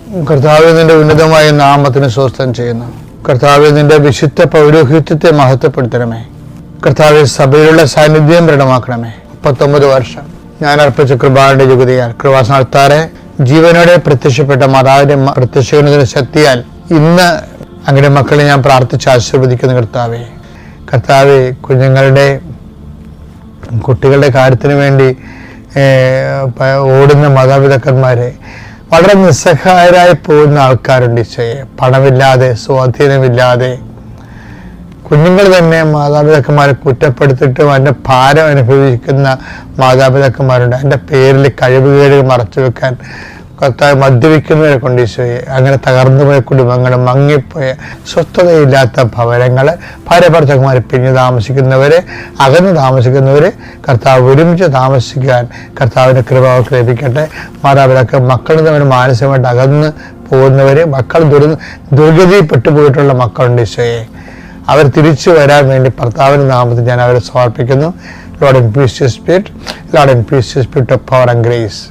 കർത്താവേ, നിന്റെ ഉന്നതമായ നാമത്തിന് സ്വസ്ഥം ചെയ്യുന്നു. കർത്താവേ, നിന്റെ വിശുദ്ധ പൗരോഹിത്യത്തെ മഹത്വപ്പെടുത്തണമേ. കർത്താവെ, സഭയിലുള്ള സാന്നിധ്യം ദൃഢമാക്കണമേ. 39 വർഷം ഞാൻ അർപ്പിച്ച കൃപാന്റെ യുഗതിയാൽ കൃപാസനത്താറെ ജീവനോടെ പ്രത്യക്ഷപ്പെട്ട മാതാവിന്റെ പ്രത്യക്ഷത്തിന്റെ ശക്തിയാൽ ഇന്ന് അങ്ങയുടെ മക്കളെ ഞാൻ പ്രാർത്ഥിച്ച് ആശീർവദിക്കുന്നു. കർത്താവെ, കുട്ടികളുടെ കാര്യത്തിന് വേണ്ടി ഓടുന്ന മാതാപിതാക്കന്മാരെ, വളരെ നിസ്സഹായരായി പോകുന്ന ആൾക്കാരുണ്ട് ഈശോയെ. പണമില്ലാതെ, സ്വാധീനമില്ലാതെ കുഞ്ഞുങ്ങൾ തന്നെ മാതാപിതാക്കന്മാരെ കുറ്റപ്പെടുത്തിയിട്ടും അതിൻ്റെ ഭാരം അനുഭവിക്കുന്ന മാതാപിതാക്കന്മാരുണ്ട്. അതിൻ്റെ പേരിൽ കഴിവുകേടുകൾ മറച്ചു വെക്കാൻ കർത്താവ് മദ്യപിക്കുന്നവരെ കൊണ്ട് ഈശോയെ, അങ്ങനെ തകർന്നുപോയ കുടുംബങ്ങൾ, മങ്ങിപ്പോയ സ്വസ്ഥതയില്ലാത്ത ഭവനങ്ങൾ, ഭാര്യ-ഭർത്താക്കന്മാരെ പിരിഞ്ഞ് താമസിക്കുന്നവരെ, അകന്ന് താമസിക്കുന്നവരെ കർത്താവ് ഒരുമിച്ച് താമസിക്കാൻ കർത്താവിൻ്റെ കൃപ അവർക്ക് ലഭിക്കട്ടെ. മാതാപിതാക്കൾ മക്കളിൽ നിന്ന് മാനസികമായിട്ട് അകന്ന് പോകുന്നവർ, മക്കൾ ദുർഗതിയിൽപ്പെട്ടു പോയിട്ടുള്ള മക്കളുണ്ട് ഈശോയെ. അവർ തിരിച്ചു വരാൻ വേണ്ടി കർത്താവിൻ്റെ നാമത്തിൽ ഞാൻ അവരെ സമർപ്പിക്കുന്നു. Lord, increase your spirit. Lord, increase your spirit of power and grace.